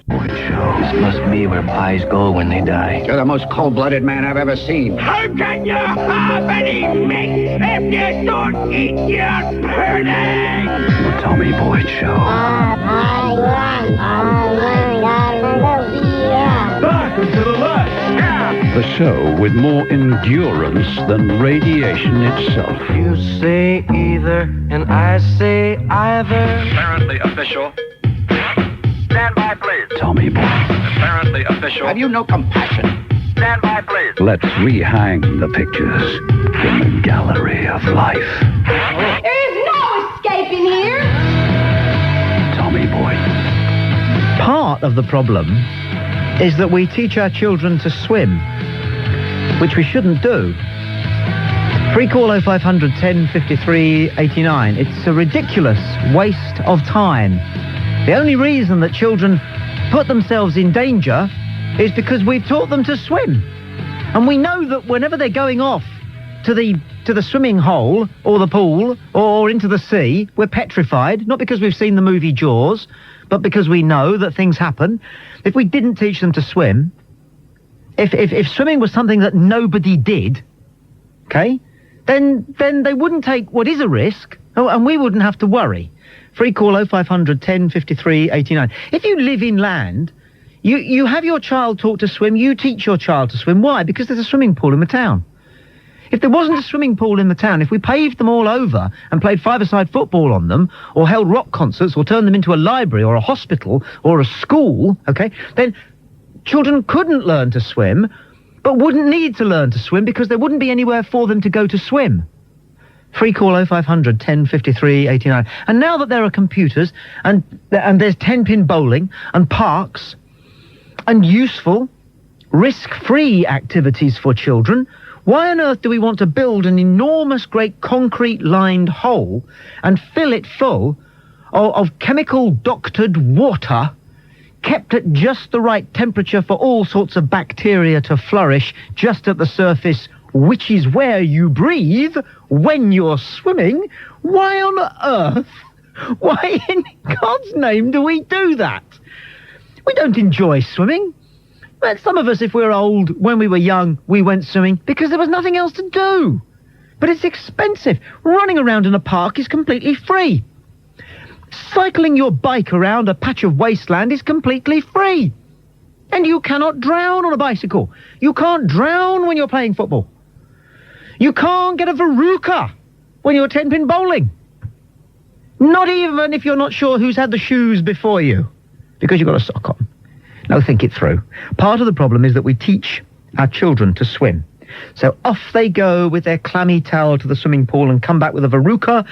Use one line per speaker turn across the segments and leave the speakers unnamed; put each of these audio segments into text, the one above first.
Boyd Show. This must be where pies go when they die.
You're the most cold-blooded man I've ever seen.
How can you have any meat if you don't eat your pudding?
The Tommy Boyds Show.
Back and to the left. Yeah.
The show with more endurance than radiation itself.
You say either, and I say either.
Apparently official. Stand by, please.
Tommy Boyds.
Apparently official.
Have you no compassion?
Stand by, please.
Let's rehang the pictures
In the gallery of life.
There's no escaping here.
Tommy Boyds.
Part of the problem is that we teach our children to swim, which we shouldn't do. Free call 0500 10 53 89. It's a ridiculous waste of time. The only reason that children put themselves in danger is because we've taught them to swim. And we know that whenever they're going off to the swimming hole or the pool or into the sea, we're petrified, not because we've seen the movie Jaws, but because we know that things happen. If we didn't teach them to swim, if swimming was something that nobody did, okay, then they wouldn't take what is a risk, and we wouldn't have to worry. Free call 0500 10 53 89. If you live inland, you have your child taught to swim, you teach your child to swim. Why? Because there's a swimming pool in the town. If there wasn't a swimming pool in the town, if we paved them all over and played five-a-side football on them, or held rock concerts, or turned them into a library or a hospital or a school, okay, then children couldn't learn to swim, but wouldn't need to learn to swim because there wouldn't be anywhere for them to go to swim. Free call 0500 10 53 89. And now that there are computers and there's 10-pin bowling and parks and useful, risk-free activities for children, why on earth do we want to build an enormous, great concrete-lined hole and fill it full of chemical-doctored water kept at just the right temperature for all sorts of bacteria to flourish just at the surface, which is where you breathe when you're swimming? Why on earth, why in God's name do we do that? We don't enjoy swimming. But some of us, if we're old, when we were young, we went swimming because there was nothing else to do. But it's expensive. Running around in a park is completely free. Cycling your bike around a patch of wasteland is completely free. And you cannot drown on a bicycle. You can't drown when you're playing football. You can't get a verruca when you're 10-pin bowling. Not even if you're not sure who's had the shoes before you, because you've got a sock on. No, think it through. Part of the problem is that we teach our children to swim. So off they go with their clammy towel to the swimming pool and come back with a verruca,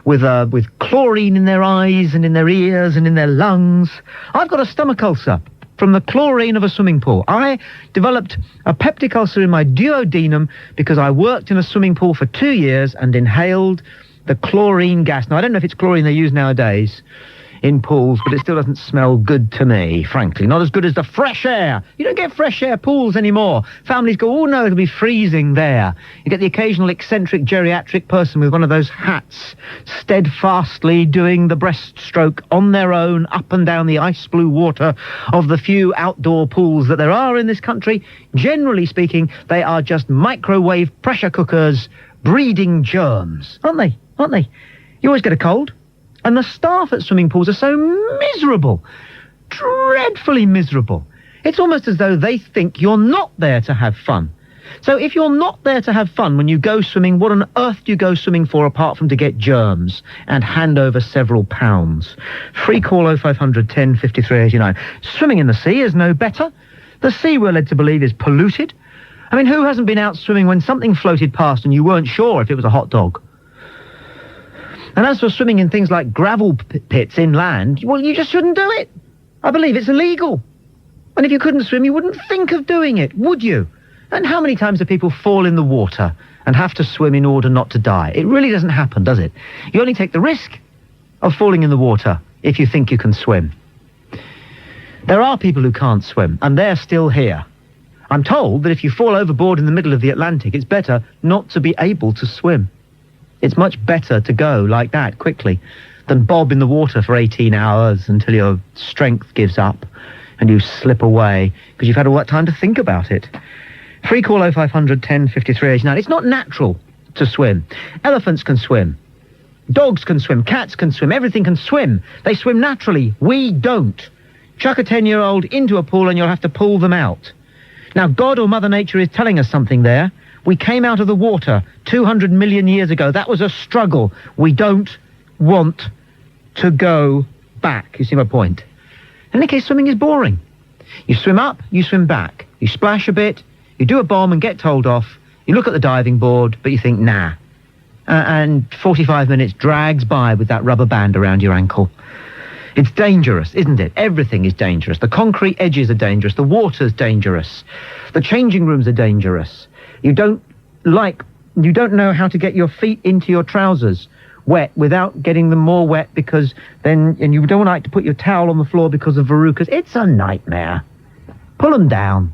with chlorine in their eyes and in their ears and in their lungs. I've got a stomach ulcer from the chlorine of a swimming pool. I developed a peptic ulcer in my duodenum because I worked in a swimming pool for 2 years and inhaled the chlorine gas. Now, I don't know if it's chlorine they use nowadays in pools, but it still doesn't smell good to me, frankly. Not as good as the fresh air. You don't get fresh air pools anymore. Families go, oh no, it'll be freezing there. You get the occasional eccentric geriatric person with one of those hats, steadfastly doing the breaststroke on their own up and down the ice blue water of the few outdoor pools that there are in this country. Generally speaking, they are just microwave pressure cookers breeding germs, aren't they? Aren't they? You always get a cold. And the staff at swimming pools are so miserable, dreadfully miserable. It's almost as though they think you're not there to have fun. So if you're not there to have fun when you go swimming, what on earth do you go swimming for apart from to get germs and hand over several pounds? Free call 0500 10 53 89. Swimming in the sea is no better. The sea, we're led to believe, is polluted. I mean, who hasn't been out swimming when something floated past and you weren't sure if it was a hot dog? And as for swimming in things like gravel pits inland, well, you just shouldn't do it. I believe it's illegal. And if you couldn't swim, you wouldn't think of doing it, would you? And how many times do people fall in the water and have to swim in order not to die? It really doesn't happen, does it? You only take the risk of falling in the water if you think you can swim. There are people who can't swim, and they're still here. I'm told that if you fall overboard in the middle of the Atlantic, it's better not to be able to swim. It's much better to go like that quickly than bob in the water for 18 hours until your strength gives up. and you slip away because you've had all that time to think about it. Free call 0500 10 53 89. It's not natural to swim. Elephants can swim. Dogs can swim. Cats can swim. Everything can swim. They swim naturally. We don't. Chuck a 10-year-old into a pool and you'll have to pull them out. Now, God or Mother Nature is telling us something there. We came out of the water 200 million years ago. That was a struggle. We don't want to go back. You see my point? In any case, swimming is boring. You swim up, you swim back. You splash a bit, you do a bomb and get told off. You look at the diving board, but you think, nah. And 45 minutes drags by with that rubber band around your ankle. It's dangerous, isn't it? Everything is dangerous. The concrete edges are dangerous. The water's dangerous. The changing rooms are dangerous. You don't know how to get your feet into your trousers wet without getting them more wet because then, and you don't like to put your towel on the floor because of verrucas. It's a nightmare. Pull them down.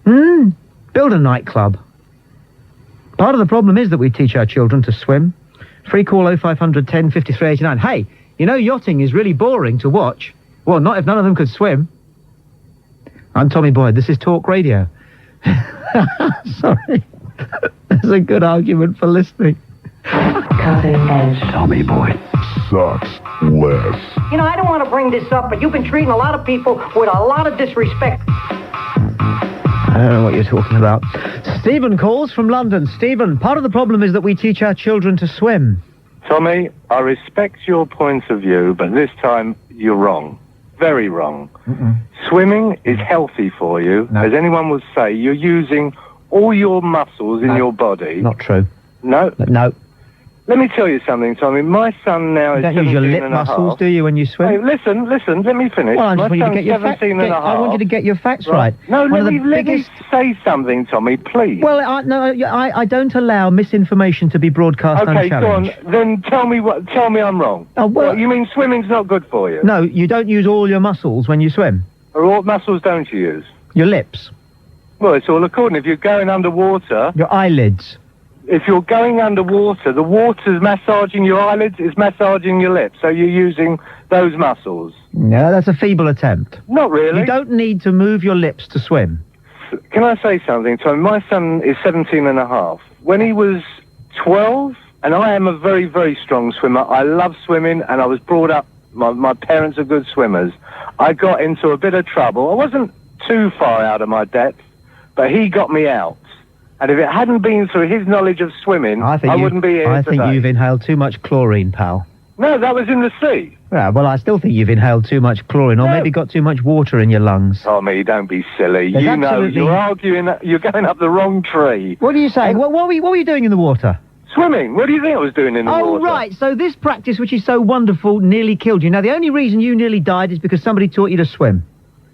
Build a nightclub. Part of the problem is that we teach our children to swim. Free call 0500 10 53 89. Hey, you know, yachting is really boring to watch. Well, not if none of them could swim. I'm Tommy Boyd. This is Talk Radio. Sorry. There's a good argument for listening.
Tommy Boyd.
Sucks less.
You know, I don't want to bring this up, but you've been treating a lot of people with a lot of disrespect.
I don't know what you're talking about. Stephen calls from London. Stephen, part of the problem is that we teach our children to swim.
Tommy, I respect your point of view, but this time you're wrong. Very wrong. Swimming is healthy for you. No. As anyone would say, you're using all your muscles in your body.
Not true.
No?
No.
Let me tell you something, Tommy. My son now is 17 and a half.
You don't use your lip muscles, do you, when you swim?
Hey, listen, let me finish.
Well, I just
my
want you to
son's
get your
17 and a half.
I want you to get your facts right.
No, let me say something, Tommy, please.
Well, I don't allow misinformation to be broadcast unchallenged.
Okay, go on. Then tell me I'm wrong.
Oh, well,
you mean swimming's not good for you?
No, you don't use all your muscles when you swim.
Or what muscles don't you use?
Your lips.
Well, it's all according. If you're going underwater...
Your eyelids.
If you're going underwater, the water's massaging your eyelids, it's massaging your lips, so you're using those muscles.
No, that's a feeble attempt.
Not really.
You don't need to move your lips to swim.
Can I say something? So my son is 17 and a half. When he was 12, and I am a very, very strong swimmer, I love swimming, and I was brought up, my parents are good swimmers. I got into a bit of trouble. I wasn't too far out of my depth, but he got me out. And if it hadn't been through his knowledge of swimming, I wouldn't be here today.
I think you've inhaled too much chlorine, pal.
No, that was in the sea.
Yeah, well, I still think you've inhaled too much chlorine, or maybe got too much water in your lungs.
Tommy, don't be silly. You know, you're arguing, you're going up the wrong tree.
What are you saying? What were you doing in the water?
Swimming. What do you think I was doing in the water?
Oh, right. So this practice, which is so wonderful, nearly killed you. Now, the only reason you nearly died is because somebody taught you to swim.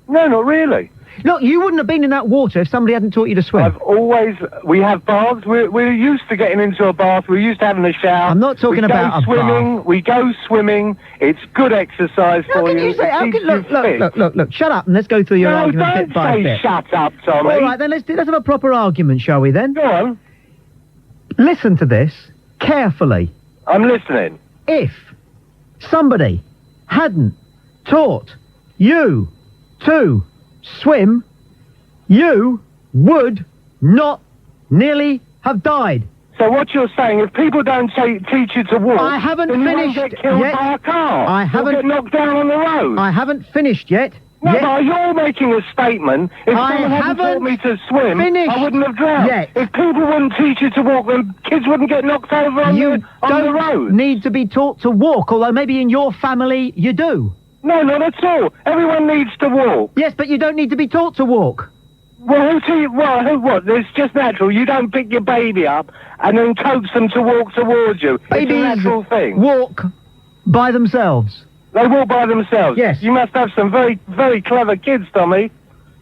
No, not really.
Look, you wouldn't have been in that water if somebody hadn't taught you to swim.
We have baths. We're used to getting into a bath. We're used to having a shower.
I'm not talking about a bath.
We go swimming. It's good exercise for you.
Look, shut up and let's go through your argument bit by bit.
Don't say shut up, Tommy.
All right, then let's have a proper argument, shall we then?
Go on.
Listen to this carefully.
I'm listening.
If somebody hadn't taught you to swim, you would not nearly have died.
So what you're saying, if people don't teach you to walk,
I haven't
then
finished
you won't get killed
yet.
by a car.
I haven't
You'll get knocked down on the road.
I haven't finished yet.
No, but you're making a statement. If someone hadn't taught me to swim, I wouldn't have drowned.
Yet.
If people wouldn't teach you to walk, then kids wouldn't get knocked over on the road.
You don't need to be taught to walk, although maybe in your family you do.
No, not at all. Everyone needs to walk.
Yes, but you don't need to be taught to walk.
Well, what? It's just natural. You don't pick your baby up and then coax them to walk towards you.
Babies
it's a natural thing.
Walk by themselves.
They walk by themselves?
Yes.
You must have some very, very clever kids, Tommy.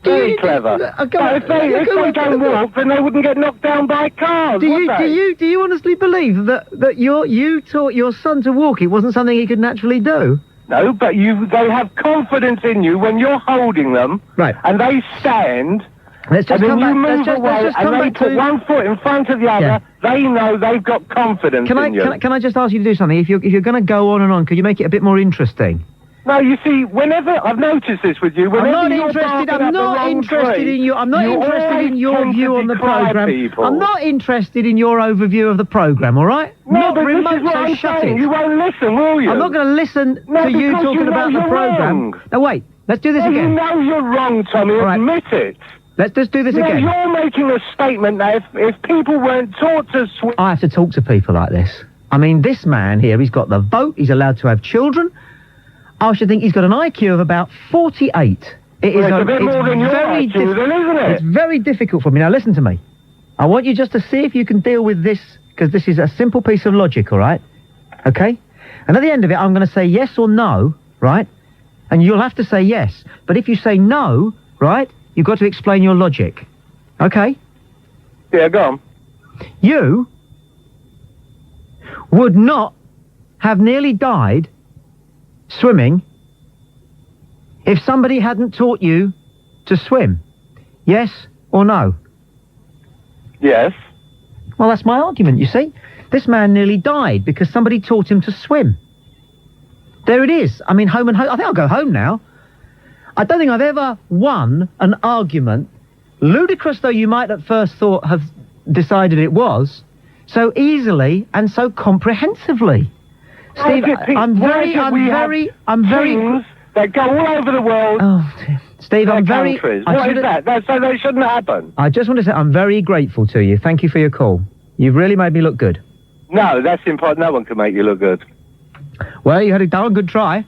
Very clever. If they don't walk, then they wouldn't get knocked down by cars,
do you honestly believe that you taught your son to walk? It wasn't something he could naturally do?
No, but they have confidence in you when you're holding them.
Right.
And they stand.
Let's just
and then
come
you
back.
move away, and they put one foot in front of the other.
Yeah.
They know they've got confidence in you.
Can I just ask you to do something? If you're going to go on and on, could you make it a bit more interesting?
No, you see, whenever I've noticed this with you, whenever
I'm not
you're
interested.
barking
I'm
up the
not
wrong
interested
tree,
in you. I'm not
you
interested in
always
your
tend to
view on the
decry
program.
people.
I'm not interested in your overview of the program. All right?
No,
not
but
remote.
this is what
So
I'm
shut
saying.
it.
You won't listen, will you?
I'm not going to listen
No,
to you
because
talking
you know
about the
you're
program.
wrong.
Now wait. Let's do this
Well,
again.
you know you're wrong, Tommy.
All right.
Admit it.
Let's just do this
Yeah,
again.
you're making a statement that if people weren't taught to swim...
I have to talk to people like this. I mean, this man here, he's got the vote. He's allowed to have children. I should think he's got an IQ of about 48. It is
Well, it's a bit more than your
very
IQ, then, isn't it?
It's very difficult for me. Now, listen to me. I want you just to see if you can deal with this, because this is a simple piece of logic, all right? Okay? And at the end of it, I'm going to say yes or no, right? And you'll have to say yes. But if you say no, right, you've got to explain your logic. Okay?
Yeah, go on.
You would not have nearly died swimming if somebody hadn't taught you to swim. Yes or no?
Yes.
Well, that's my argument, you see. This man nearly died because somebody taught him to swim. There it is. I mean, home and home. I think I'll go home now. I don't think I've ever won an argument, ludicrous though you might at first thought have decided it was, so easily and so comprehensively. Steve, I'm very
things that go all over the world.
Oh, dear. Steve, I'm very...
Countries. What is that? So they shouldn't happen.
I just want to say I'm very grateful to you. Thank you for your call. You've really made me look good.
No, that's impossible. No one can make you look good.
Well, you had a darn good try.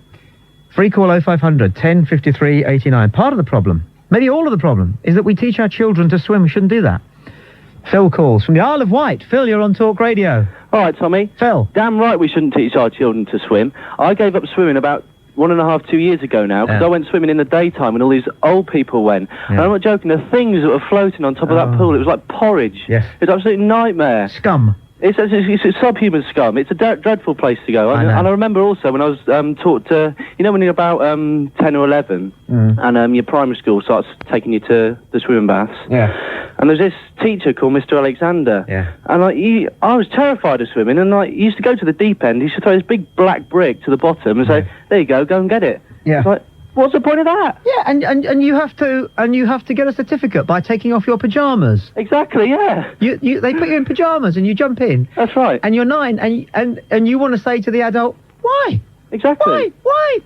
Free call 0500 10 53 89. Part of the problem, maybe all of the problem, is that we teach our children to swim. We shouldn't do that. Phil calls from the Isle of Wight. Phil, you're on Talk Radio.
All right, Tommy.
Phil.
Damn right we shouldn't teach our children to swim. I gave up swimming about 1.5, 2 years ago now, because I went swimming in the daytime and all these old people went. And I'm not joking, the things that were floating on top of that pool, it was like porridge.
Yes.
It was an absolute nightmare.
Scum.
It's subhuman scum. It's a dreadful place to go. And I remember also when I was taught to, you know, when you're about 10 or 11, and your primary school starts taking you to the swimming baths.
Yeah.
And there's this teacher called Mr. Alexander.
Yeah.
And I was terrified of swimming, and he used to go to the deep end. He used to throw this big black brick to the bottom and say, "There you go and get it."
Yeah.
It's like, what's the point of that?
Yeah, and you have to get a certificate by taking off your pajamas.
Exactly, yeah.
They put you in pajamas and you jump in.
That's right.
And you're 9 and you want to say to the adult, why?
Exactly.
Why?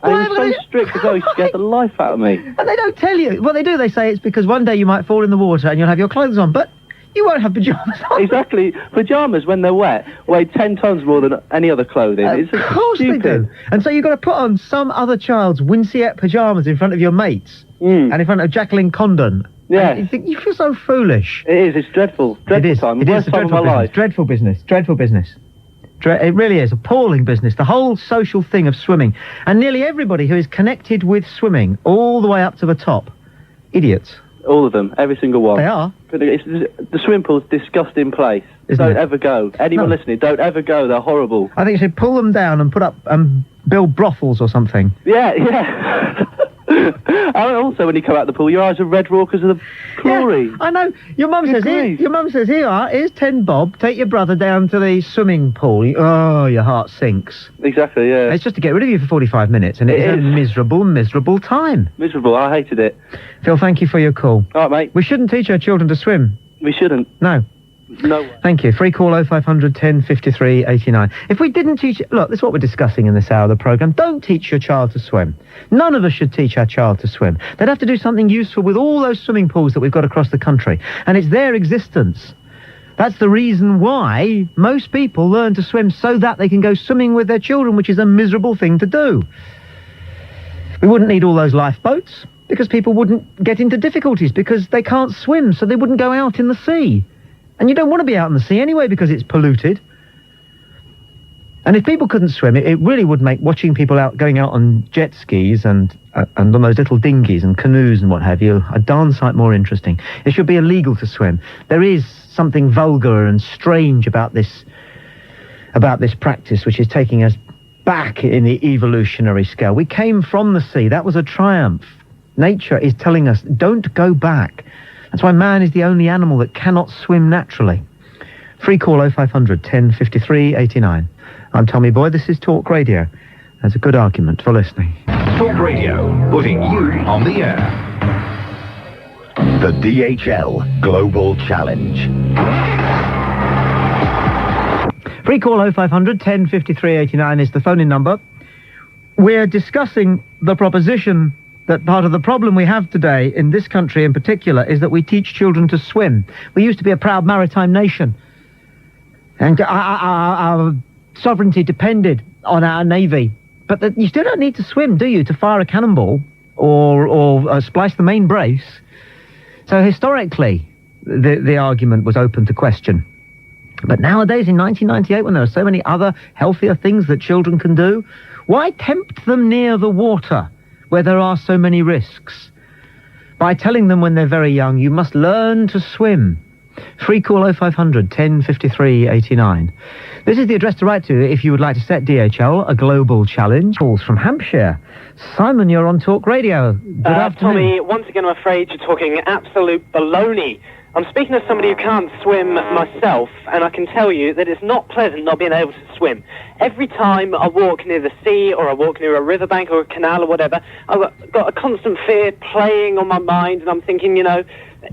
And he was so strict as well, he scared the life out of me.
And they don't tell you. What they do, they say it's because one day you might fall in the water and you'll have your clothes on, but you won't have pajamas on.
Exactly. Pajamas, when they're wet, weigh 10 tons more than any other clothing.
Of course they do. And so you've got to put on some other child's Winceyette pajamas in front of your mates and in front of Jacqueline Condon.
Yeah.
And you feel so foolish.
It is. It's dreadful. Dreadful time.
It is
Worst
a
time of my life.
Dreadful business. Dreadful business. It really is. Appalling business. The whole social thing of swimming. And nearly everybody who is connected with swimming, all the way up to the top, idiots.
All of them. Every single one.
They are.
The swimming pool's a disgusting place.
Isn't
Don't
it?
ever go. Anyone listening, don't ever go. They're horrible.
I think you should pull them down and put up, build brothels or something.
Yeah, yeah. And also, when you come out the pool, your eyes are red raw because of the chlorine.
Yeah, I know. Your mum says, here you are, here's 10 bob, take your brother down to the swimming pool. Oh, your heart sinks.
Exactly, yeah.
It's just to get rid of you for 45 minutes, and it is a miserable, miserable time.
Miserable, I hated it.
Phil, thank you for your call.
All right, mate.
We shouldn't teach our children to swim.
We shouldn't.
No.
No way.
Thank you. Free call 0500 10 53 89. If we didn't teach... Look, this is what we're discussing in this hour of the programme. Don't teach your child to swim. None of us should teach our child to swim. They'd have to do something useful with all those swimming pools that we've got across the country. And it's their existence. That's the reason why most people learn to swim, so that they can go swimming with their children, which is a miserable thing to do. We wouldn't need all those lifeboats, because people wouldn't get into difficulties, because they can't swim, so they wouldn't go out in the sea. And you don't want to be out in the sea anyway because it's polluted. And if people couldn't swim, it really would make watching people going out on jet skis and on those little dinghies and canoes and what have you a darn sight more interesting. It should be illegal to swim. There is something vulgar and strange about this practice, which is taking us back in the evolutionary scale. We came from the sea. That was a triumph. Nature is telling us, don't go back. That's why man is the only animal that cannot swim naturally. Free call 0500 10 53 89. I'm Tommy Boyd. This is Talk Radio. There's a good argument for listening.
Talk Radio, putting you on the air.
The DHL Global Challenge.
Free call 0500 1053 89 is the phone-in number. We're discussing the proposition that part of the problem we have today in this country in particular is that we teach children to swim. We used to be a proud maritime nation, and our sovereignty depended on our navy. But you still don't need to swim, do you, to fire a cannonball or splice the main brace? So historically, the argument was open to question. But nowadays, in 1998, when there are so many other healthier things that children can do, why tempt them near the water where there are so many risks? By telling them when they're very young, you must learn to swim. Free call 0500 1053 89. This is the address to write to if you would like to set DHL a global challenge. Calls from Hampshire. Simon, you're on Talk Radio. Good afternoon.
Tommy, once again, I'm afraid you're talking absolute baloney. I'm speaking to somebody who can't swim myself, and I can tell you that it's not pleasant not being able to swim. Every time I walk near the sea, or I walk near a riverbank or a canal or whatever, I've got a constant fear playing on my mind, and I'm thinking, you know,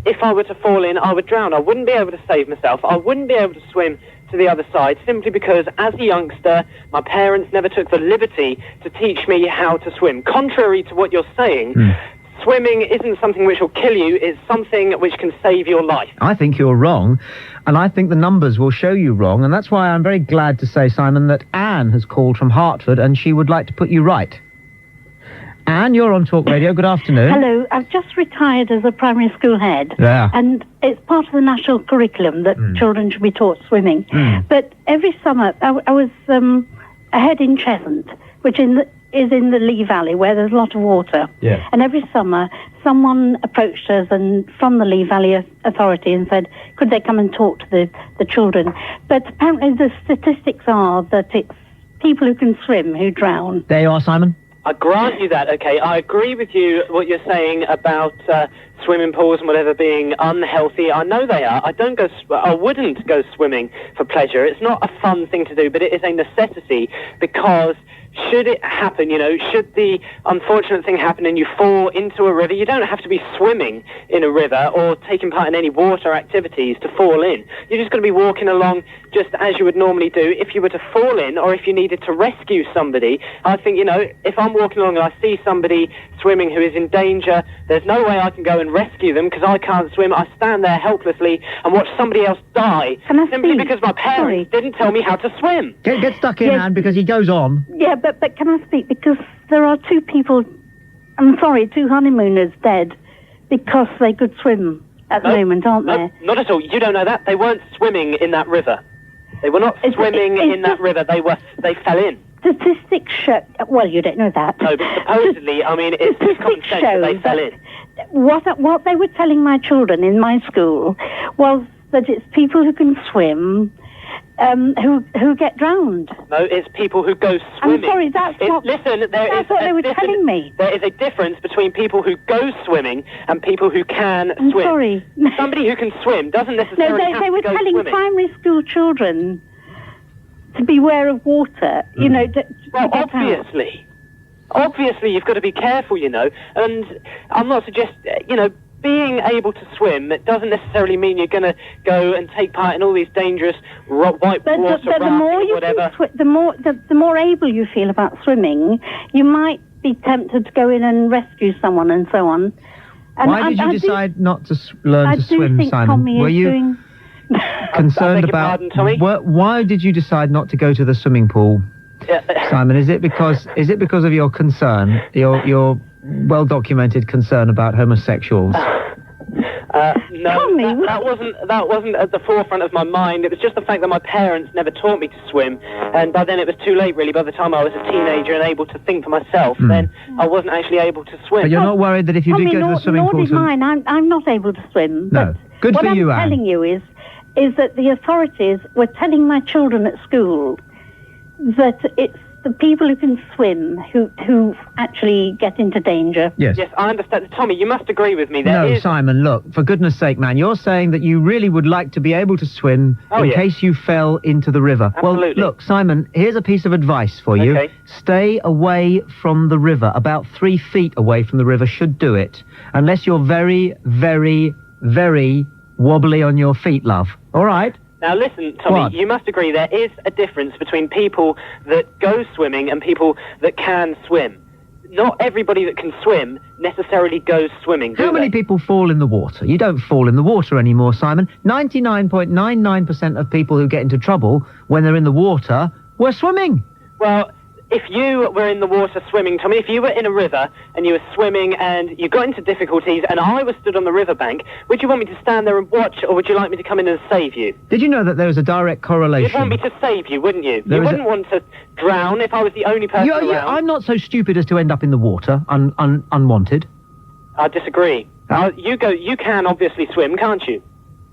if I were to fall in, I would drown. I wouldn't be able to save myself. I wouldn't be able to swim to the other side, simply because as a youngster, my parents never took the liberty to teach me how to swim. Contrary to what you're saying, swimming isn't something which will kill you, it's something which can save your life.
I think you're wrong, and I think the numbers will show you wrong, and that's why I'm very glad to say, Simon, that Anne has called from Hertford, and she would like to put you right. Anne, you're on Talk Radio. Good afternoon.
Hello. I've just retired as a primary school head.
Yeah.
And it's part of the national curriculum that children should be taught swimming. But every summer, I was a head in Cheshunt, which is in the Lee Valley, where there's a lot of water.
Yeah.
And every summer, someone approached us and from the Lee Valley Authority and said, could they come and talk to the children? But apparently the statistics are that it's people who can swim who drown.
There you are, Simon.
I grant you that, okay. I agree with you, what you're saying about swimming pools and whatever being unhealthy. I know they are. I wouldn't go swimming for pleasure. It's not a fun thing to do, but it is a necessity, because should it happen, you know, should the unfortunate thing happen and you fall into a river, you don't have to be swimming in a river or taking part in any water activities to fall in. You're just going to be walking along just as you would normally do. If you were to fall in, or if you needed to rescue somebody, I think, you know, if I'm walking along and I see somebody swimming who is in danger, there's no way I can go and rescue them because I can't swim. I stand there helplessly and watch somebody else die simply because my parents didn't tell me how to swim.
Get stuck in, Anne, because he goes on.
Yeah, but can I speak? Because there are two honeymooners dead because they could swim at the moment, aren't there?
Not at all. You don't know that. They weren't swimming in that river. They were not swimming in that river. They fell in.
Statistics show... Well, you don't know that.
No, but supposedly, I mean, it's common sense that they fell in.
What they were telling my children in my school was that it's people who can swim who get drowned.
No, it's people who go swimming.
I'm sorry, that's what they were telling me.
There is a difference between people who go swimming and people who can swim.
Sorry.
Somebody who can swim doesn't necessarily have to go swimming.
They were telling primary school children to beware of water, you know.
Well, obviously. Obviously, you've got to be careful, you know. And I'm not suggesting, you know, being able to swim, it doesn't necessarily mean you're going to go and take part in all these dangerous white water rafting or whatever.
The more able you feel about swimming, you might be tempted to go in and rescue someone and so on. And
why did you decide not to learn to swim, Simon?
Tommy
were you concerned about... Why did you decide not to go to the swimming pool, Simon? Is it because of your concern, your well-documented concern about homosexuals?
No, that wasn't at the forefront of my mind. It was just the fact that my parents never taught me to swim, and by then it was too late, really. By the time I was a teenager and able to think for myself, then I wasn't actually able to swim.
But you're not worried that if you did go to the swimming pool...
Nor did mine. I'm not able to swim.
No. Good for you, Anne.
What I'm telling you is that the authorities were telling my children at school that it's the people who can swim who actually get into danger.
Yes.
Yes, I understand. Tommy, you must agree with me.
Simon, look, for goodness sake, man, you're saying that you really would like to be able to swim in case you fell into the river.
Absolutely.
Well, look, Simon, here's a piece of advice for you.
Okay.
Stay away from the river. About 3 feet away from the river should do it. Unless you're very, very, very wobbly on your feet, love. All right?
Now listen, Tommy,
What?
you must agree there is a difference between people that go swimming and people that can swim. Not everybody that can swim necessarily goes swimming, do
How many people fall in the water? You don't fall in the water anymore, Simon. 99.99% of people who get into trouble when they're in the water were swimming.
Well, if you were in the water swimming, Tommy, if you were in a river and you were swimming and you got into difficulties and I was stood on the riverbank, would you want me to stand there and watch, or would you like me to come in and save you?
Did you know that there was a direct correlation?
You'd want me to save you, wouldn't you?
There
You
is
wouldn't want to drown if I was the only person around.
I'm not so stupid as to end up in the water unwanted.
I disagree. You can obviously swim, can't you?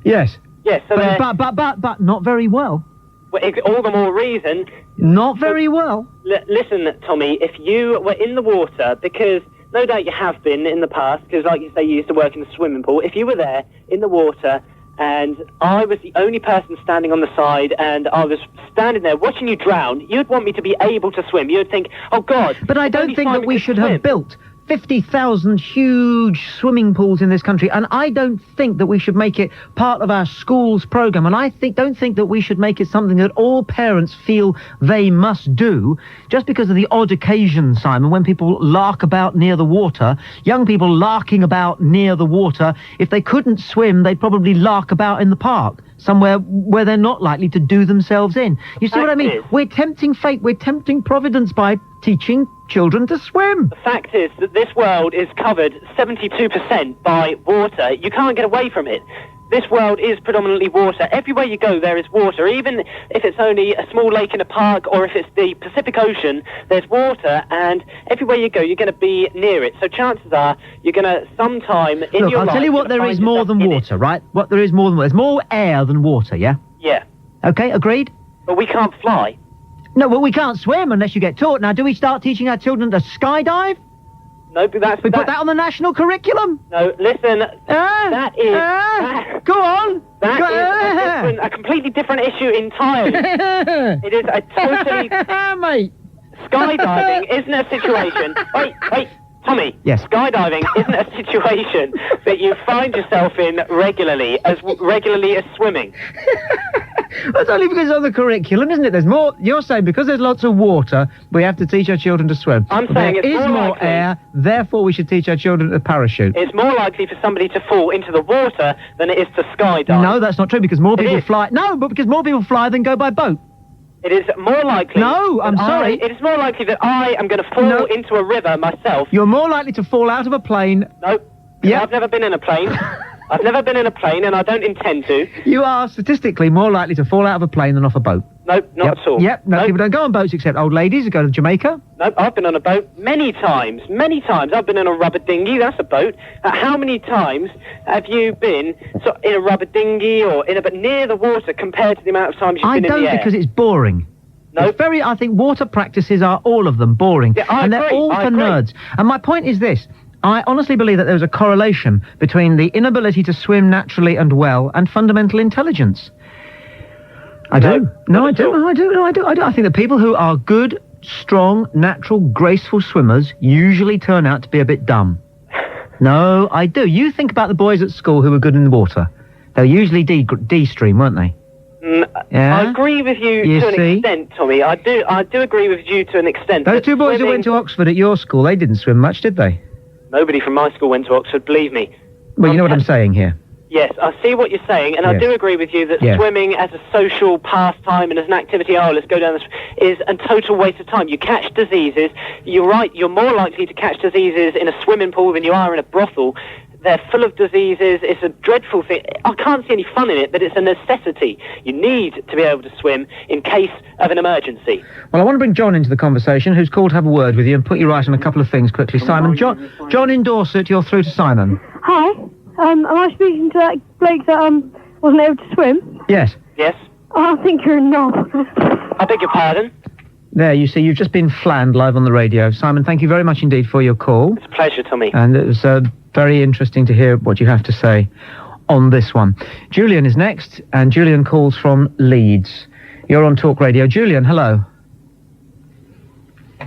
Yes.
Yes, so
but not very well.
Well, all the more reason.
Not very well.
Listen, Tommy, if you were in the water, because no doubt you have been in the past, because like you say, you used to work in the swimming pool. If you were there in the water and I was the only person standing on the side and I was standing there watching you drown, you'd want me to be able to swim. You'd think, oh, God.
But I don't think that we should have built 50,000 huge swimming pools in this country, and I don't think that we should make it part of our school's programme, and I don't think that we should make it something that all parents feel they must do, just because of the odd occasion, Simon, when people lark about near the water, young people larking about near the water. If they couldn't swim, they'd probably lark about in the park, somewhere where they're not likely to do themselves in. You see what I mean? We're tempting fate, we're tempting providence by teaching children to swim.
The fact is that this world is covered 72% by water. You can't get away from it. This world is predominantly water. Everywhere you go, there is water. Even if it's only a small lake in a park or if it's the Pacific Ocean, there's water, and everywhere you go, you're going to be near it. So chances are you're going to sometime in your life...
I'll tell you what, there is more than water, right? What there is more than water. There's more air than water, yeah?
Yeah.
Okay, agreed?
But we can't fly.
No, well, we can't swim unless you get taught. Now, do we start teaching our children to skydive?
No, but
we put that on the national curriculum.
No, listen, that is...
go on.
That is a completely different issue entirely. It is a totally...
Mate.
Skydiving isn't a situation... Wait, Tommy.
Yes.
Skydiving isn't a situation that you find yourself in regularly as swimming.
That's only because it's on the curriculum, isn't it? There's more... You're saying because there's lots of water, we have to teach our children to swim.
I'm saying
there is more air, therefore we should teach our children to parachute.
It's more likely for somebody to fall into the water than it is to skydive.
No, that's not true, because more people fly... No, but because more people fly than go by boat.
It is more likely...
No, I'm sorry.
It is more likely that I am going to fall into a river myself.
You're more likely to fall out of a plane...
No. Yeah. I've never been in a plane. I've never been in a plane, and I don't intend to.
You are statistically more likely to fall out of a plane than off a boat.
No, not at all.
Yep, no, people don't go on boats except old ladies who go to Jamaica.
No, I've been on a boat many times. I've been in a rubber dinghy, that's a boat. How many times have you been in a rubber dinghy or but near the water compared to the amount of times you've been in the air?
I don't, because it's boring. No. It's I think water practices are all of them boring.
Yeah,
and they're all for nerds. And my point is this. I honestly believe that there's a correlation between the inability to swim naturally and well and fundamental intelligence. I do. I think that people who are good, strong, natural, graceful swimmers usually turn out to be a bit dumb. No, I do. You think about the boys at school who were good in the water. They were usually D-stream, weren't they? Yeah?
I agree with you to an extent, Tommy. I do agree with you to an extent.
Those two boys who went to Oxford at your school, they didn't swim much, did they?
Nobody from my school went to Oxford, believe me.
Well, you know what I'm saying here.
Yes, I see what you're saying, and I do agree with you that swimming as a social pastime and as an activity, let's go down this, is a total waste of time. You catch diseases. You're right, you're more likely to catch diseases in a swimming pool than you are in a brothel. They're full of diseases. It's a dreadful thing. I can't see any fun in it, but it's a necessity. You need to be able to swim in case of an emergency.
Well, I want to bring John into the conversation, who's called to have a word with you and put you right on a couple of things quickly. Simon, John in Dorset, you're through to Simon.
Hi. Am I speaking to that bloke that wasn't able to swim?
Yes.
Yes.
I think you're a knob.
I beg your pardon?
There, you see, you've just been flanned live on the radio. Simon, thank you very much indeed for your call.
It's a pleasure, Tommy.
And it was very interesting to hear what you have to say on this one. Julian is next, and Julian calls from Leeds. You're on Talk Radio. Julian, hello.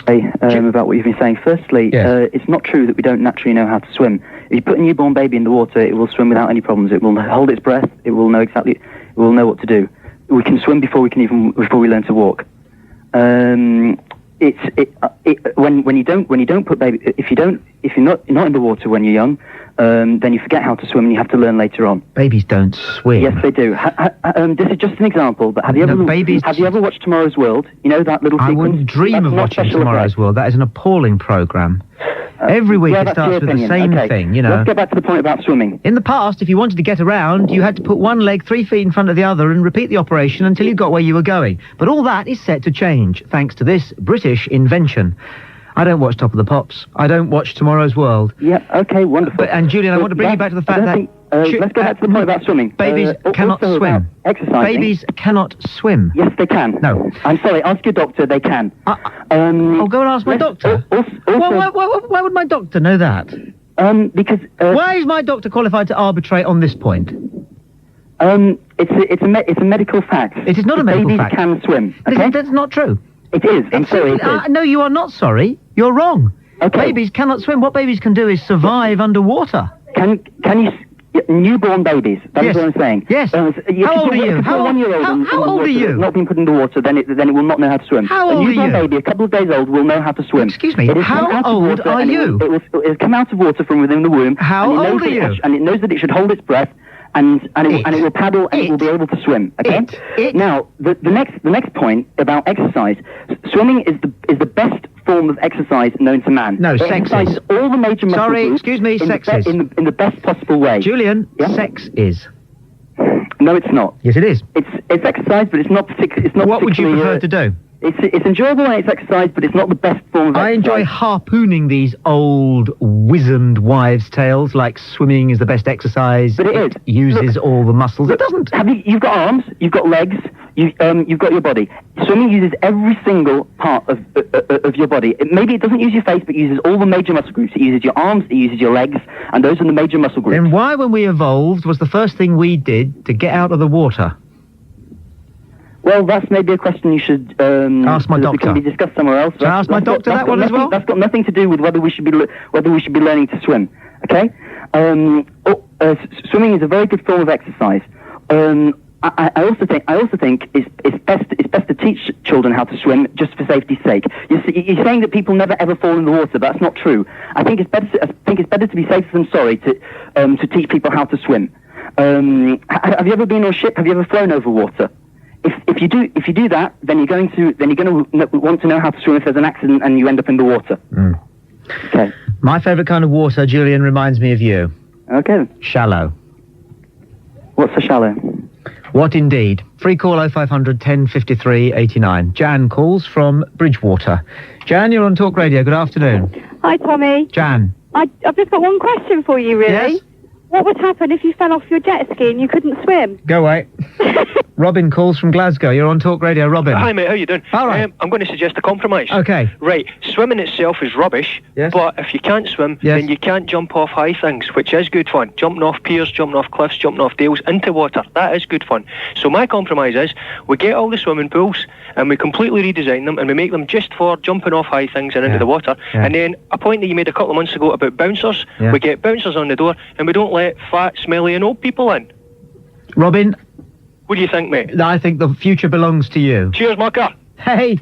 Hey, about what you've been saying. Firstly, it's not true that we don't naturally know how to swim. If you put a newborn baby in the water, it will swim without any problems. It will hold its breath. It will know what to do. We can swim before we learn to walk. When you don't put baby, if you're not in the water when you're young, then you forget how to swim and you have to learn later on.
Babies don't swim.
Yes, they do. This is just an example, but have you ever watched Tomorrow's World? You know that little sequence?
I wouldn't dream of watching Tomorrow's World. That is an appalling programme. Every week it starts with the same thing, you know.
Let's get back to the point about swimming.
In the past, if you wanted to get around, you had to put one leg 3 feet in front of the other and repeat the operation until you got where you were going. But all that is set to change, thanks to this British invention. I don't watch Top of the Pops. I don't watch Tomorrow's World.
Yeah, okay, wonderful.
And Julian, I want to bring you back to the fact that...
let's go back to the point about swimming.
Babies cannot swim.
Exercising.
Babies cannot swim.
Yes, they can.
No.
I'm sorry, ask your doctor, they can.
I'll go and ask my doctor. Why would my doctor know that?
Because...
why is my doctor qualified to arbitrate on this point?
It's a medical fact.
It is not a medical fact.
Babies can swim, okay?
That's not true.
It is. I'm sorry, it is.
No, you are not sorry. You're wrong.
Okay.
Babies cannot swim. What babies can do is survive underwater.
Can you... Newborn babies, that is what I'm saying.
Yes.
How
old are you? How old are you?
Not been put in the water, then it will not know how to swim.
How old are you?
A newborn baby, a couple of days old, will know how to swim.
Excuse me, how old are you?
It will come out of water from within the womb.
How old are you?
And it knows that it should hold its breath, and it will paddle, and it will be able to swim. Okay. Now, the next point about exercise. Swimming is the best form of exercise known to man.
No, sex is.
All the major muscle
Sorry,
groups
excuse me, sex is.
in the best possible way.
Julian, sex is.
No, it's not.
Yes, it is.
It's exercise, but it's not particularly.
What would you prefer to do?
It's enjoyable and it's exercise, but it's not the best form of exercise.
I enjoy harpooning these old, wizened wives' tales, like swimming is the best exercise.
But it is.
Uses all the muscles. It doesn't.
You've got arms, you've got legs, you've got your body. Swimming uses every single part of your body. Maybe it doesn't use your face, but it uses all the major muscle groups. It uses your arms, it uses your legs, and those are the major muscle groups.
Then why, when we evolved, was the first thing we did to get out of the water?
Well, that's maybe a question you should
ask my doctor.
It can be discussed somewhere else.
Shall I ask my doctor that one as well?
That's got nothing to do with whether we should be learning to swim. Okay. Swimming is a very good form of exercise. I also think it's best to teach children how to swim just for safety's sake. You're saying that people never ever fall in the water. That's not true. I think it's better to be safe than sorry to teach people how to swim. Have you ever been on a ship? Have you ever flown over water? If you do that, then you're going to want to know how to swim if there's an accident and you end up in the water. Okay.
My favourite kind of water, Julian, reminds me of you.
Okay.
Shallow.
What's a shallow?
What indeed? Free call 0500 1053 89. Jan calls from Bridgewater. Jan, you're on Talk Radio. Good afternoon.
Hi, Tommy.
Jan.
I've just got one question for you, really.
Yes?
What would happen if you fell off your jet ski and you couldn't swim?
Go away. Robin calls from Glasgow. You're on Talk Radio. Robin.
Hi, mate. How you doing?
All right.
I'm going to suggest a compromise.
Okay.
Right. Swimming itself is rubbish.
Yes.
But if you can't swim, then you can't jump off high things, which is good fun. Jumping off piers, jumping off cliffs, jumping off dales into water. That is good fun. So my compromise is we get all the swimming pools and we completely redesign them and we make them just for jumping off high things and into the water. Yeah. And then a point that you made a couple of months ago about bouncers, we get bouncers on the door and we don't let fat, smelly and old people in.
Robin.
What do you think, mate?
I think the future belongs to you.
Cheers, mucker.
Hey,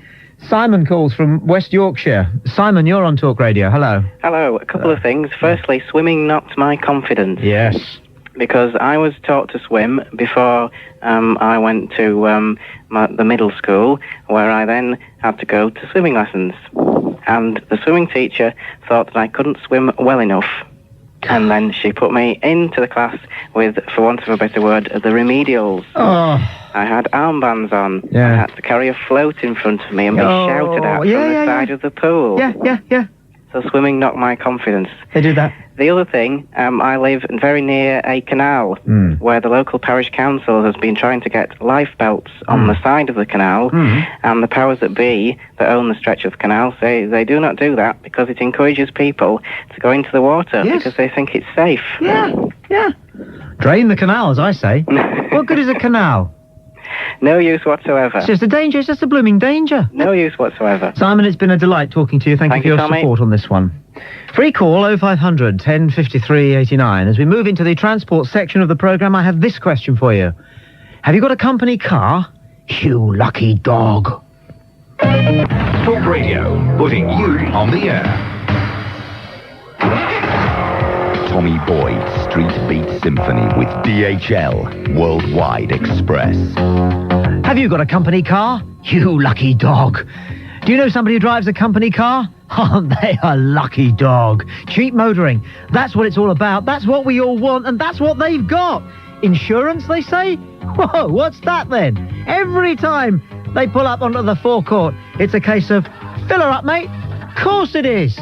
Simon calls from West Yorkshire. Simon, you're on Talk Radio. Hello.
Hello. A couple of things. Firstly, swimming knocked my confidence.
Yes.
Because I was taught to swim before I went to the middle school, where I then had to go to swimming lessons. And the swimming teacher thought that I couldn't swim well enough. And then she put me into the class with, for want of a better word, the remedials.
Oh.
I had armbands on.
Yeah.
I had to carry a float in front of me and be shouted at from the side of the pool.
Yeah.
the swimming knocked my confidence.
They do that.
The other thing, I live very near a canal where the local parish council has been trying to get life belts on the side of the canal, and the powers that be that own the stretch of canal say they do not do that because it encourages people to go into the water because they think it's safe.
Yeah. Drain the canal, as I say. What good is a canal?
No use whatsoever.
It's just a danger. It's just a blooming danger.
No use whatsoever.
Simon, it's been a delight talking to you. Thank you for your
Tommy.
support on this one. Free call 0500 1053 89. As we move into the transport section of the programme, I have this question for you. Have you got a company car? You lucky dog.
Talk Radio, putting you on the air.
Tommy Boyds Street Beat Symphony with DHL Worldwide Express.
Have you got a company car? You lucky dog. Do you know somebody who drives a company car? Aren't they a lucky dog? Cheap motoring. That's what it's all about. That's what we all want, and that's what they've got. Insurance, they say? Whoa, what's that then? Every time they pull up onto the forecourt, it's a case of, fill her up, mate. Of course it is.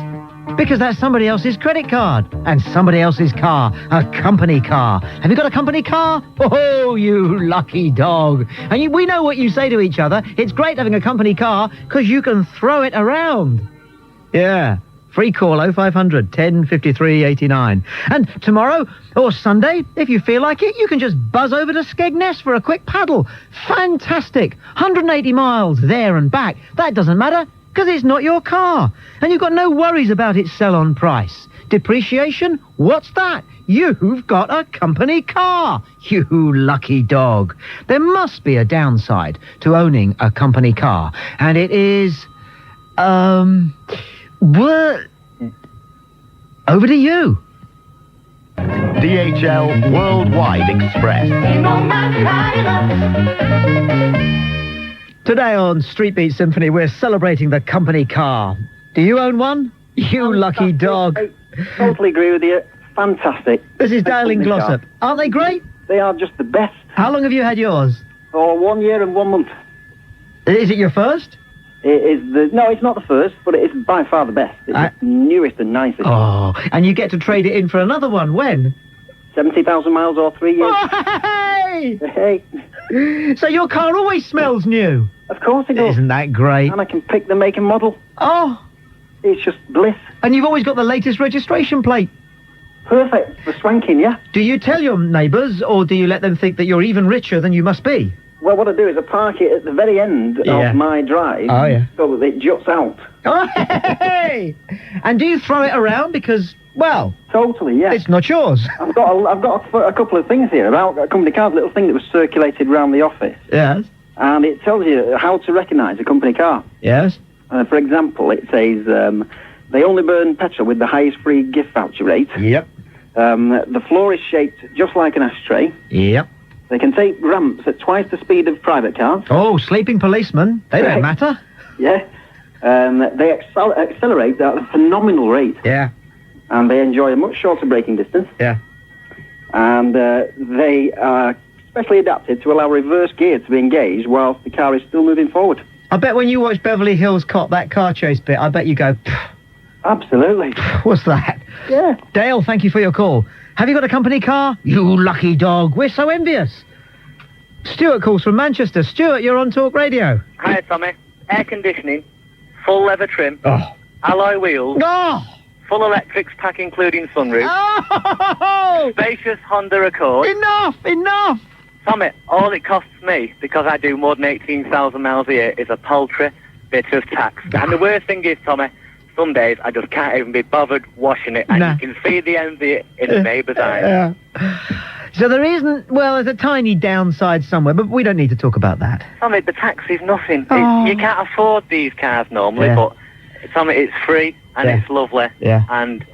Because that's somebody else's credit card and somebody else's car, a company car. Have you got a company car? Oh, you lucky dog. And we know what you say to each other. It's great having a company car because you can throw it around. Yeah. Free call 0500 1053 89. And tomorrow or Sunday, if you feel like it, you can just buzz over to Skegness for a quick paddle. Fantastic. 180 miles there and back. That doesn't matter. Because it's not your car. And you've got no worries about its sell-on price. Depreciation? What's that? You've got a company car. You lucky dog. There must be a downside to owning a company car. And it is... over to you.
DHL Worldwide Express.
Today on Street Beat Symphony, we're celebrating the company car. Do you own one? You lucky dog.
I totally agree with you. Fantastic.
This is Dale in Glossop. Aren't they great?
They are just the best.
How long have you had yours?
Oh, 1 year and 1 month.
Is it your first?
It is no, it's not the first, but it is by far the best. It's the newest and nicest.
Oh, and you get to trade it in for another one. When?
70,000 miles or 3 years.
Oh, hey!
Hey.
So your car always smells new?
Of course it does.
Isn't that great?
And I can pick the make and model.
Oh.
It's just bliss.
And you've always got the latest registration plate.
Perfect for swanking, yeah.
Do you tell your neighbours, or do you let them think that you're even richer than you must be?
Well, what I do is I park it at the very end of my drive so that it juts out.
Oh, hey! And do you throw it around because, well...
Totally, yeah.
It's not yours.
I've got a couple of things here about a company car, a little thing that was circulated around the office.
Yes.
And it tells you how to recognise a company car.
Yes.
For example, it says they only burn petrol with the highest free gift voucher rate.
Yep.
The floor is shaped just like an ashtray.
Yep.
They can take ramps at twice the speed of private cars.
Oh, sleeping policemen. They don't matter.
Yeah. They accelerate at a phenomenal rate.
Yeah.
And they enjoy a much shorter braking distance.
Yeah.
And they are specially adapted to allow reverse gear to be engaged whilst the car is still moving forward.
I bet when you watch Beverly Hills Cop, that car chase bit, I bet you go... Pff.
Absolutely.
What's that?
Yeah.
Dale, thank you for your call. Have you got a company car? You lucky dog. We're so envious. Stuart calls from Manchester. Stuart, you're on Talk Radio.
Hi, Tommy. Air conditioning, full leather trim, alloy wheels, full electrics pack including sunroof, spacious Honda Accord.
Enough!
Tommy, all it costs me, because I do more than 18,000 miles a year, is a paltry bit of tax. And the worst thing is, Tommy, some days I just can't even be bothered washing it, and you can see the envy in the neighbour's eyes.
So there isn't, well, there's a tiny downside somewhere, but we don't need to talk about that.
Tommy, the tax is nothing. You can't afford these cars normally, but Tommy, it's free and it's lovely.
Yeah.
And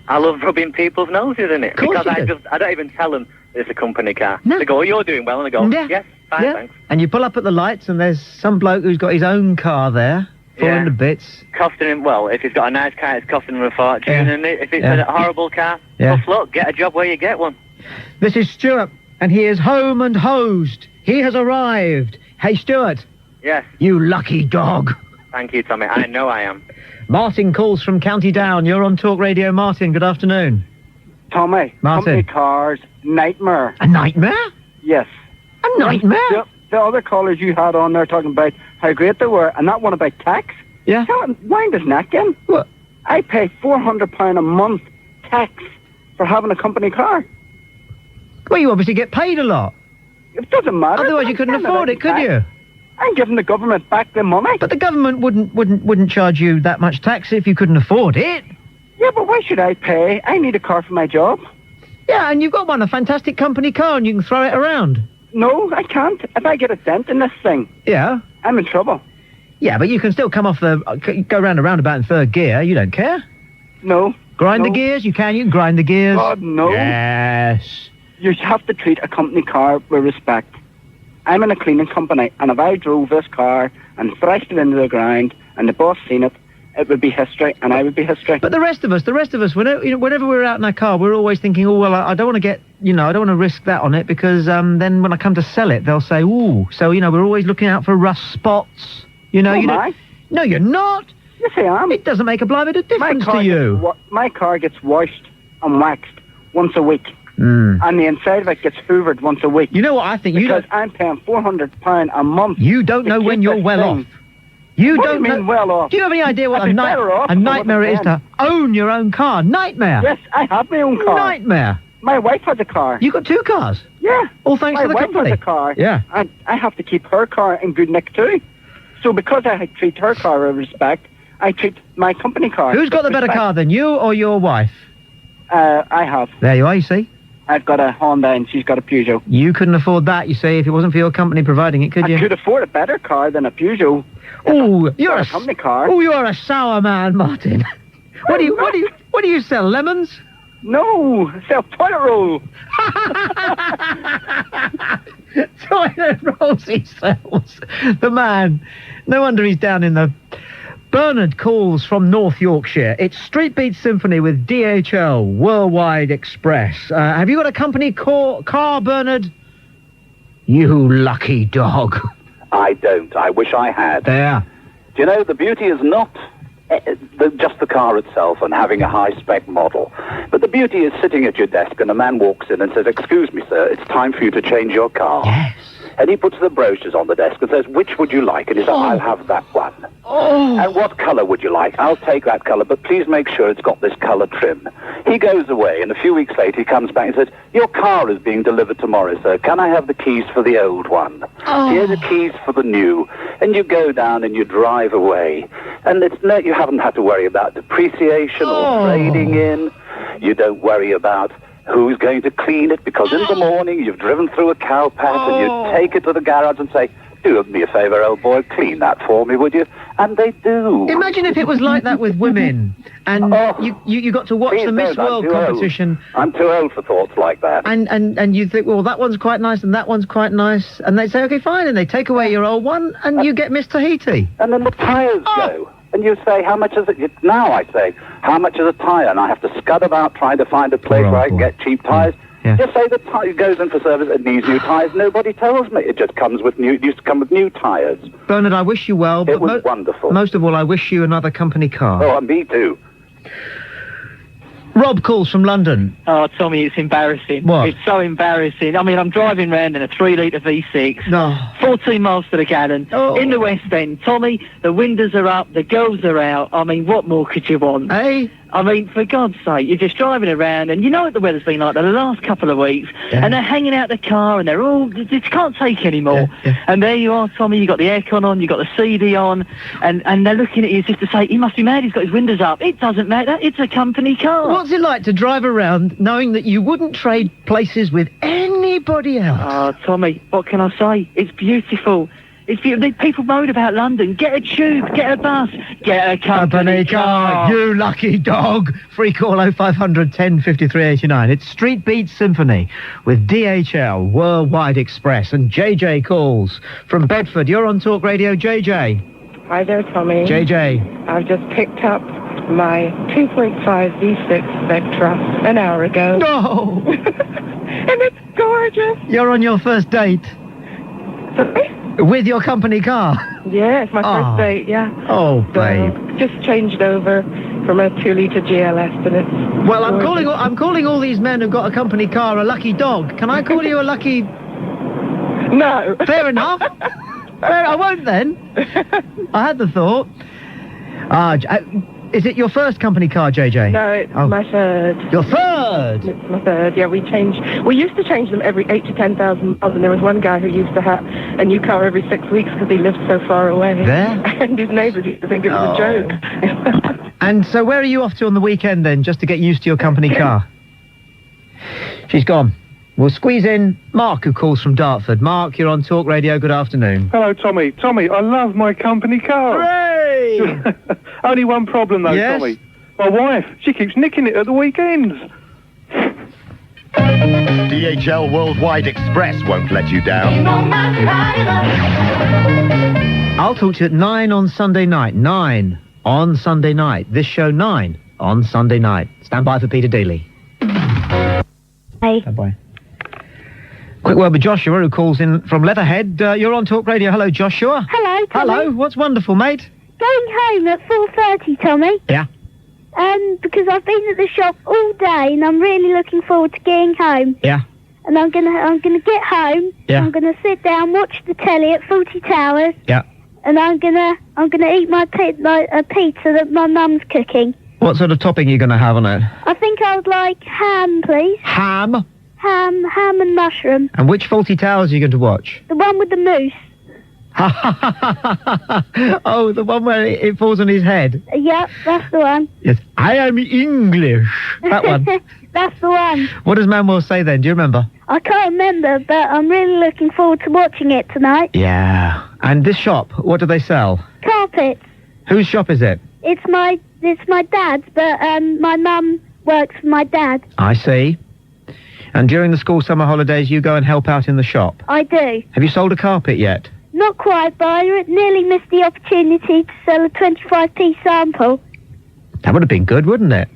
I love rubbing people's noses in it, because I don't even tell them it's a company car.
No.
They go, oh, you're doing well, and I go, yes, fine, thanks.
And you pull up at the lights and there's some bloke who's got his own car there, falling to bits.
Costing him, well, if he's got a nice car, it's costing him a fortune, and if it's a horrible car, tough luck, get a job where you get one.
This is Stuart, and he is home and hosed. He has arrived. Hey, Stuart.
Yes.
You lucky dog.
Thank you, Tommy. I know I am.
Martin calls from County Down. You're on Talk Radio. Martin, good afternoon.
Tommy,
Martin.
company cars, nightmare.
A nightmare?
Yes.
A nightmare?
The other callers you had on there talking about how great they were, and that one about tax.
Yeah.
Wind his neck in.
What?
I pay £400 a month tax for having a company car.
Well, you obviously get paid a lot.
It doesn't matter.
Otherwise, you couldn't afford it, could you?
I'm giving the government back their money.
But the government wouldn't charge you that much tax if you couldn't afford it.
Yeah, but why should I pay? I need a car for my job.
Yeah, and you've got a fantastic company car, and you can throw it around.
No, I can't. If I get a dent in this thing,
yeah,
I'm in trouble.
Yeah, but you can still come off go round a roundabout in third gear. You don't care.
No.
Grind the gears. You can grind the gears.
God, no.
Yes.
You have to treat a company car with respect. I'm in a cleaning company, and if I drove this car and thrashed it into the ground, and the boss seen it, it would be history, and I would be history.
But the rest of us, whenever we're out in our car, we're always thinking, oh, well, I don't want to get, I don't want to risk that on it, because then when I come to sell it, they'll say, ooh. So, we're always looking out for rust spots. No, you're not.
Yes, I am.
It doesn't make a blind bit of difference to you.
My car gets washed and waxed once a week. And the inside of it gets hoovered once a week.
You know what I think?
Because I'm paying £400 a month.
You don't know when you're well off. You
what
don't
do you mean
know.
Well off?
Do you have any idea what
a
nightmare it is to own your own car? Nightmare.
Yes, I have my own car.
Nightmare.
My wife has a car.
You got 2 cars?
Yeah.
All thanks to the company.
My wife has a car.
Yeah.
And I have to keep her car in good nick too. So because I treat her car with respect, I treat my company car.
Who's got the better car then, you or your wife?
I have.
There you are, you see.
I've got a Honda and she's got a Peugeot.
You couldn't afford that, you see, if it wasn't for your company providing it, could you?
I could afford a better car than a Peugeot.
Oh, you're
a company car.
Oh, you're a sour man, Martin. What do you sell? Lemons?
No, I sell toilet roll.
Toilet rolls he sells. The man. No wonder he's down in the... Bernard calls from North Yorkshire. It's Street Beat Symphony with DHL Worldwide Express. Have you got a company car, Bernard? You lucky dog.
I don't. I wish I had.
There.
Do you know, the beauty is not just the car itself and having a high-spec model, but the beauty is sitting at your desk and a man walks in and says, "Excuse me, sir, it's time for you to change your car."
Yes.
And he puts the brochures on the desk and says, "Which would you like?" And he says, "I'll have that one."
Oh.
"And what colour would you like?" "I'll take that colour, but please make sure it's got this colour trim." He goes away, and a few weeks later he comes back and says, "Your car is being delivered tomorrow, sir. Can I have the keys for the old one?"
Oh.
"Here are the keys for the new." And you go down and you drive away. And you haven't had to worry about depreciation or trading in. You don't worry about who's going to clean it, because in the morning you've driven through a cow patch and you take it to the garage and say, "Do me a favour, old boy, clean that for me, would you?" And they do.
Imagine if it was like that with women, and you got to watch the Miss World competition.
I'm too old for thoughts like that.
And you think, well, that one's quite nice and that one's quite nice, and they say, okay, fine, and they take away your old one, and you get Miss Tahiti.
And then the tyres go. And you say, how much is it? Now I say, how much is a tyre? And I have to scud about trying to find a place where I can get cheap tyres.
Yeah.
Just say the tyre goes in for service, it needs new tyres. Nobody tells me. It just comes with used to come with new tyres.
Bernard, I wish you well. But
it was wonderful.
Most of all, I wish you another company car.
Oh, and me too.
Rob calls from London.
Oh, Tommy, it's embarrassing.
What?
It's so embarrassing. I mean, I'm driving round in a 3-litre V6.
No.
14 miles to the gallon.
Oh.
In the West End. Tommy, the windows are up, the girls are out. I mean, what more could you want?
Hey?
I mean, for God's sake, you're just driving around, and you know what the weather's been like the last couple of weeks, and they're hanging out the car, and they're all, they can't take anymore. And there you are, Tommy, you got the aircon on, you got the CD on, and they're looking at you just to say, he must be mad, he's got his windows up. It doesn't matter, it's a company car.
What's it like to drive around knowing that you wouldn't trade places with anybody else?
Oh, Tommy, what can I say? It's beautiful. It's beautiful. People moan about London. Get a tube, get a bus, get a company car.
You lucky dog. Free call 0500 10 53 89. It's Street Beat Symphony with DHL Worldwide Express. And JJ calls from Bedford. You're on Talk Radio, JJ.
Hi there, Tommy.
JJ.
I've just picked up my 2.5 V6 Spectra an hour ago.
No!
And it's gorgeous.
You're on your first date.
Sorry?
With your company car?
Yeah, it's my first date, yeah.
Oh, babe.
Just changed over from a 2-litre GLS, and it's...
Well, I'm calling all these men who've got a company car a lucky dog. Can I call you a lucky...
No.
Fair enough. I won't then. I had the thought. Is it your first company car, JJ?
No, it's my third.
Your third?
It's my third, yeah. We used to change them every 8 to 10,000 miles, and there was one guy who used to have a new car every 6 weeks because he lived so far away.
There?
And his neighbours used to think it was a joke.
And so where are you off to on the weekend then, just to get used to your company car? She's gone. We'll squeeze in Mark, who calls from Dartford. Mark, you're on Talk Radio. Good afternoon.
Hello, Tommy. Tommy, I love my company car.
Hooray!
Only one problem, though,
yes?
Tommy. My wife, she keeps nicking it at the weekends.
DHL Worldwide Express won't let you down.
I'll talk to you at 9 on Sunday night. 9 on Sunday night. This show 9 on Sunday night. Stand by for Peter Daly.
Hey.
Bye-bye. Quick word with Joshua, who calls in from Leatherhead. You're on Talk Radio. Hello, Joshua.
Hello, Tommy.
Hello. What's wonderful, mate?
Going home at 4:30, Tommy.
Yeah.
Because I've been at the shop all day, and I'm really looking forward to getting home.
Yeah.
And I'm gonna get home.
Yeah.
I'm gonna sit down, watch the telly at Fawlty Towers.
Yeah.
And I'm gonna eat my a pizza that my mum's cooking.
What sort of topping are you going to have on it?
I think I would like ham, please.
Ham?
Ham and mushroom.
And which Fawlty Towers are you going to watch?
The one with the moose.
Oh, the one where it falls on his head?
Yep, that's the one.
Yes, I am English. That one.
That's the one.
What does Manuel say then? Do you remember?
I can't remember, but I'm really looking forward to watching it tonight.
Yeah. And this shop, what do they sell?
Carpets.
Whose shop is it?
It's my dad's, but my mum works for my dad.
I see. And during the school summer holidays, you go and help out in the shop?
I do.
Have you sold a carpet yet?
Not quite, but I nearly missed the opportunity to sell a 25p sample.
That would have been good, wouldn't it?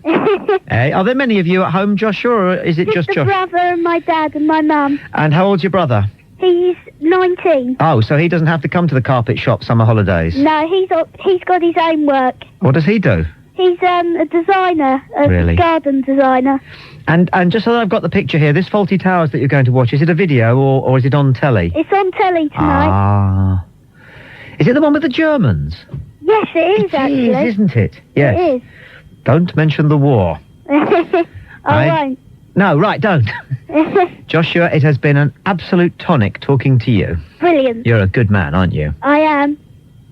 Hey, are there many of you at home, Joshua, or is it just
the
Josh?
brother and my dad and my mum.
And how old's your brother?
He's 19.
Oh, so he doesn't have to come to the carpet shop summer holidays?
No, he's got his own work.
What does he do?
He's a designer,
Really?
garden designer.
And just so that I've got the picture here, this Fawlty Towers that you're going to watch, is it a video or is it on telly?
It's on telly tonight.
Ah. Is it the one with the Germans?
Yes, it is, actually.
It is, isn't it? Yes.
It is.
Don't mention the war.
I won't.
No, right, don't. Joshua, it has been an absolute tonic talking to you.
Brilliant.
You're a good man, aren't you?
I am.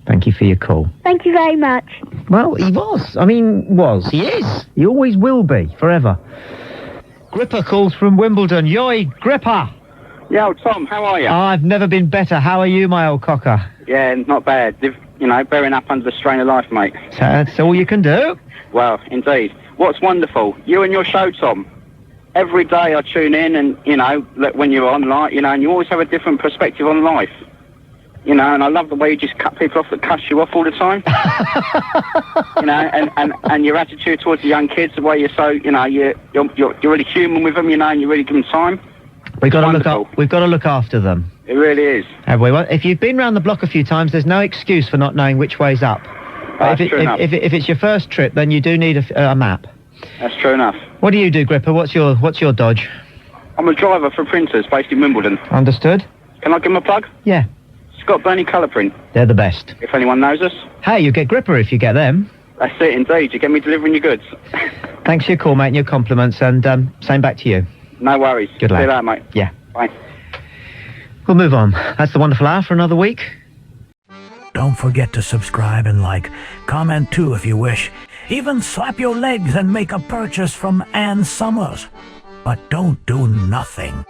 Thank you for your call.
Thank you very much.
Well, he was. I mean, was. He is. He always will be, forever. Gripper calls from Wimbledon. Yoy, Gripper!
Yo, Tom, how are you?
I've never been better. How are you, my old cocker?
Yeah, not bad. Bearing up under the strain of life, mate.
That's all you can do?
Well, indeed. What's wonderful, you and your show, Tom. Every day I tune in and, when you're on, and you always have a different perspective on life. And I love the way you just cut people off that cuss you off all the time. and your attitude towards the young kids, the way you're so, you're really human with them, and you really give them time.
We've got to look after them.
It really is.
Have we? Well, if you've been round the block a few times, there's no excuse for not knowing which way's up.
That's true enough.
If it's your first trip, then you do need a map.
That's true enough.
What do you do, Gripper? What's your dodge?
I'm a driver for printers based in Wimbledon.
Understood.
Can I give them a plug?
Yeah.
Scott Burney Colour Print.
They're the best.
If anyone knows us.
Hey, you get Gripper if you get them.
That's it, indeed. You get me delivering your goods.
Thanks for your call, mate, and your compliments, and same back to you.
No worries.
Good lad.
See you later, mate.
Yeah.
Bye.
We'll move on. That's the wonderful hour for another week.
Don't forget to subscribe and like. Comment too if you wish. Even slap your legs and make a purchase from Ann Summers. But don't do nothing.